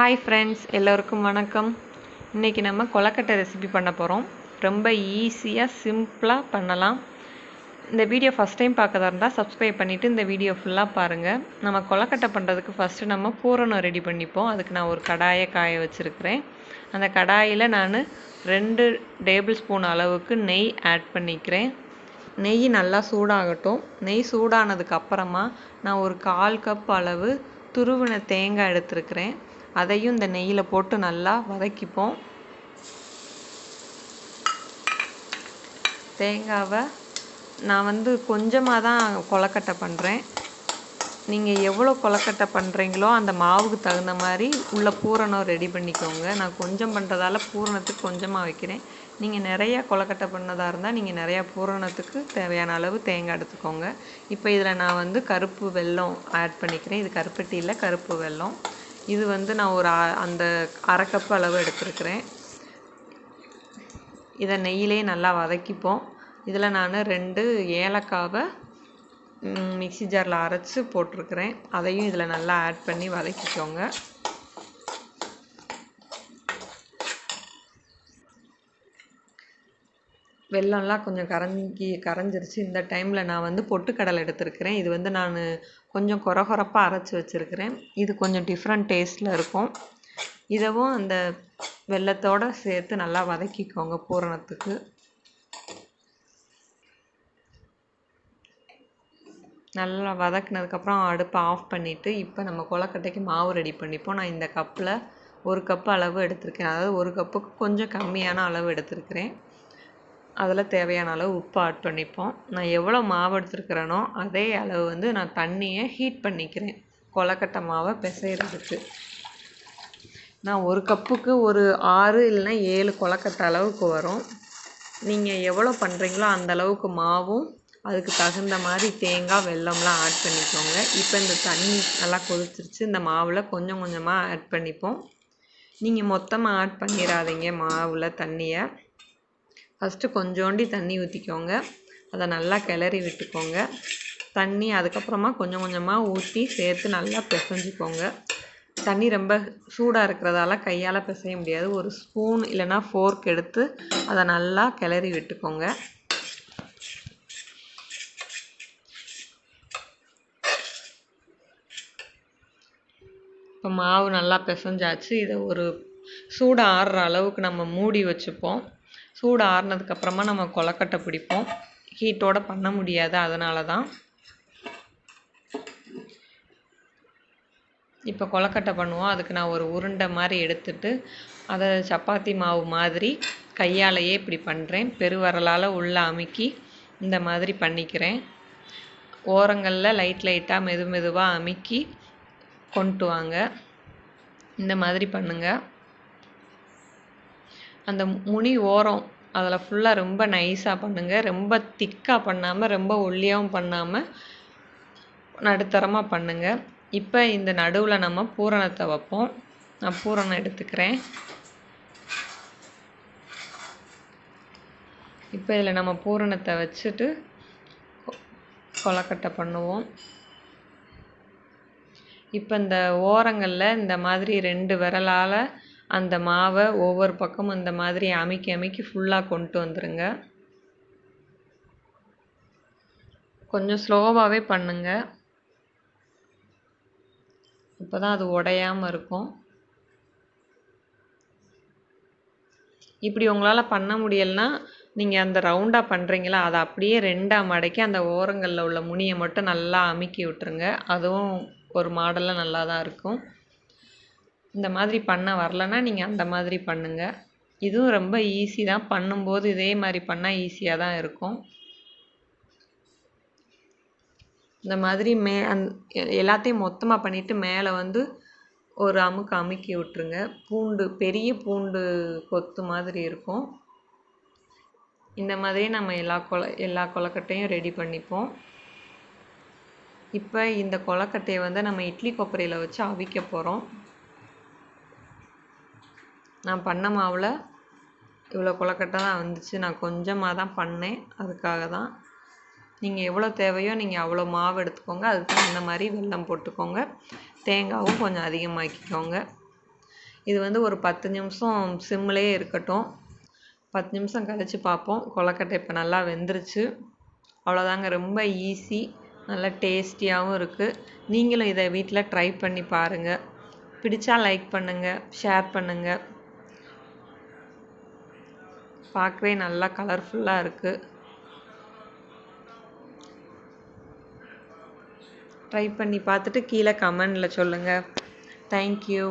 Hi friends, எல்லோருக்கும் வணக்கம். இன்றைக்கி நம்ம கொலக்கட்டை ரெசிபி பண்ண போகிறோம். ரொம்ப ஈஸியாக சிம்பிளாக பண்ணலாம். இந்த வீடியோ ஃபஸ்ட் டைம் பார்க்கறதா இருந்தால் சப்ஸ்கிரைப் பண்ணிவிட்டு இந்த வீடியோ ஃபுல்லாக பாருங்கள். நம்ம கொலக்கட்டை பண்ணுறதுக்கு ஃபஸ்ட்டு நம்ம பூரணம் ரெடி பண்ணிப்போம். அதுக்கு நான் ஒரு கடாயை காய வச்சுருக்கிறேன். அந்த கடாயில் நான் 2 டேபிள் ஸ்பூன் அளவுக்கு நெய் ஆட் பண்ணிக்கிறேன். நெய் நல்லா சூடாகட்டும். நெய் சூடானதுக்கு அப்புறமா நான் ஒரு 1/4 கப் அளவு துருவின தேங்காய் எடுத்துருக்கிறேன். அதையும் இந்த நெய்யில் போட்டு நல்லா வதக்கிப்போம். தேங்காவை நான் கொஞ்சமாக தான் கொலக்கட்டை பண்ணுறேன். நீங்கள் எவ்வளோ கொலக்கட்டை பண்ணுறீங்களோ அந்த மாவுக்கு தகுந்த மாதிரி உள்ள பூரணம் ரெடி பண்ணிக்கோங்க. நான் கொஞ்சம் பண்ணுறதால பூரணத்துக்கு கொஞ்சமாக வைக்கிறேன். நீங்கள் நிறையா கொலக்கட்டை பண்ணதாக இருந்தால் நீங்கள் நிறையா பூரணத்துக்கு தேவையான அளவு தேங்காய் எடுத்துக்கோங்க. இப்போ இதில் நான் கருப்பு வெல்லம் ஆட் பண்ணிக்கிறேன். இது கருப்பட்டி இல்லை, கருப்பு வெல்லம். இது நான் ஒரு அந்த 1/2 கப் அளவு எடுத்துருக்கிறேன். இதை நெய்யிலே நல்லா வதக்கிப்போம். இதில் நான் 2 ஏலக்காவை மிக்ஸி ஜாரில் அரைச்சி போட்டிருக்கிறேன். அதையும் இதில் நல்லா ஆட் பண்ணி வதக்கிக்கோங்க. வெல்லம்லாம் கொஞ்சம் கரைஞ்சிருச்சு. இந்த டைமில் நான் பொட்டுக்கடலை எடுத்துருக்கிறேன். இது நான் கொஞ்சம் கொரகொரப்பாக அரைச்சி வச்சுருக்கிறேன். இது கொஞ்சம் டிஃப்ரெண்ட் டேஸ்ட்டில் இருக்கும். இதவும் அந்த வெல்லத்தோடு சேர்த்து நல்லா வதக்கிக்கோங்க பூரணத்துக்கு. நல்லா வதக்குனதுக்கப்புறம் அடுப்பை ஆஃப் பண்ணிவிட்டு இப்போ நம்ம கொலக்கட்டைக்கு மாவு ரெடி பண்ணிப்போம். நான் இந்த கப்பில் 1 கப் அளவு எடுத்திருக்கேன். அதாவது 1 கப்புக்கு கொஞ்சம் கம்மியான அளவு எடுத்திருக்கிறேன். அதில் தேவையான அளவு உப்பு ஆட் பண்ணிப்போம். நான் எவ்வளோ மாவு எடுத்துருக்கிறேனோ அதே அளவு நான் தண்ணியை ஹீட் பண்ணிக்கிறேன் கொலக்கட்டை மாவை பிசைகிறதுக்கு. நான் 1 கப்புக்கு ஒரு 6 இல்லைன்னா 7 கொலக்கட்டை அளவுக்கு வரும். நீங்கள் எவ்வளோ பண்ணுறீங்களோ அந்த அளவுக்கு மாவும் அதுக்கு தகுந்த மாதிரி தேங்காய் வெல்லம்லாம் ஆட் பண்ணிக்கோங்க. இப்போ இந்த தண்ணி நல்லா கொதிச்சிருச்சு. இந்த மாவில் கொஞ்சம் கொஞ்சமாக ஆட் பண்ணிப்போம். நீங்கள் மொத்தமாக ஆட் பண்ணிடாதீங்க மாவில் தண்ணியை. ஃபஸ்ட்டு கொஞ்சோண்டி தண்ணி ஊற்றிக்கோங்க. அதை நல்லா கிளறி விட்டுக்கோங்க. தண்ணி அதுக்கப்புறமா கொஞ்சம் கொஞ்சமாக ஊற்றி சேர்த்து நல்லா பிசைஞ்சிக்கோங்க. தண்ணி ரொம்ப சூடாக இருக்கிறதால கையால் பிசைய முடியாது. ஒரு ஸ்பூன் இல்லைன்னா ஃபோர்க் எடுத்து அதை நல்லா கிளறி விட்டுக்கோங்க. இப்போ மாவு நல்லா பிசைஞ்சாச்சு. இதை ஒரு சூடு ஆறுற அளவுக்கு நம்ம மூடி வச்சுப்போம். சூடு ஆறுனதுக்கப்புறமா நம்ம கொலக்கட்டை பிடிப்போம். ஹீட்டோடு பண்ண முடியாது, அதனால தான். இப்போ கொலக்கட்டை பண்ணுவோம். அதுக்கு நான் ஒரு உருண்டை மாதிரி எடுத்துட்டு அதை சப்பாத்தி மாவு மாதிரி கையாலேயே இப்படி பண்ணுறேன். பெருவரலால் உள்ளே அமுக்கி இந்த மாதிரி பண்ணிக்கிறேன். ஓரங்களில் லைட்டாக மெதுவாக அமுக்கி கொண்டு வாங்க. இந்த மாதிரி பண்ணுங்கள். அந்த முனி ஓரம் அதில் ஃபுல்லாக ரொம்ப நைஸாக பண்ணுங்கள். ரொம்ப திக்காக பண்ணாமல் ரொம்ப ஒல்லியாகவும் பண்ணாமல் நடுத்தரமாக பண்ணுங்கள். இப்போ இந்த நடுவில் நம்ம பூரணத்தை வைப்போம். நான் பூரணம் எடுத்துக்கிறேன். இப்போ இதில் நம்ம பூரணத்தை வச்சுட்டு கொலக்கட்டை பண்ணுவோம். இப்போ இந்த ஓரங்களில் இந்த மாதிரி 2 விரலால் அந்த மாவை ஒவ்வொரு பக்கமும் இந்த மாதிரி அமுக்கி ஃபுல்லாக கொண்டு வந்துடுங்க. கொஞ்சம் ஸ்லோவாகவே பண்ணுங்க. அப்போ தான் அது உடையாமல் இருக்கும். இப்படி உங்களால் பண்ண முடியலைன்னா நீங்கள் அந்த ரவுண்டாக பண்ணுறீங்களா அதை அப்படியே 2ஆக மடக்கி அந்த ஓரங்களில் உள்ள முனியை மட்டும் நல்லா அமுக்கி விட்டுருங்க. அதுவும் ஒரு மாடலில் நல்லா தான் இருக்கும். இந்த மாதிரி பண்ண வரலன்னா நீங்கள் அந்த மாதிரி பண்ணுங்கள். இதுவும் ரொம்ப ஈஸி தான். பண்ணும்போது இதே மாதிரி பண்ணால் ஈஸியாக தான் இருக்கும். இந்த மாதிரி எல்லாத்தையும் மொத்தமாக பண்ணிவிட்டு மேலே ஒரு அமுக்கி விட்டுருங்க. பெரிய பூண்டு கொத்து மாதிரி இருக்கும். இந்த மாதிரி நம்ம எல்லா கொலக்கட்டையும் ரெடி பண்ணிப்போம். இப்போ இந்த கொலக்கட்டையை நம்ம இட்லி கொப்பரையில் வச்சு அவிக்க போகிறோம். நான் பண்ண மாவில் இவ்வளோ கொலக்கட்டை தான் வந்துச்சு. நான் கொஞ்சமாக தான் பண்ணேன், அதுக்காக தான். நீங்கள் எவ்வளோ தேவையோ நீங்கள் அவ்வளோ மாவு எடுத்துக்கோங்க. அதுக்கு தகுந்த மாதிரி வெல்லம் போட்டுக்கோங்க. தேங்காயும் கொஞ்சம் அதிகமாக்கிக்கோங்க. இது வந்து ஒரு 10 நிமிஷம் சிம்லேயே இருக்கட்டும். 10 நிமிஷம் கழித்து பார்ப்போம். கொழுக்கட்டை இப்போ நல்லா வெந்துருச்சு. அவ்வளோதாங்க, ரொம்ப ஈஸி, நல்லா டேஸ்டியாகவும் இருக்குது. நீங்களும் இதை வீட்டில் ட்ரை பண்ணி பாருங்கள். பிடிச்சா லைக் பண்ணுங்கள், ஷேர் பண்ணுங்கள். பார்க்கவே நல்லா கலர்ஃபுல்லாக இருக்குது. ட்ரை பண்ணி பார்த்துட்டு கீழே கமெண்டில் சொல்லுங்கள். தேங்க்யூ.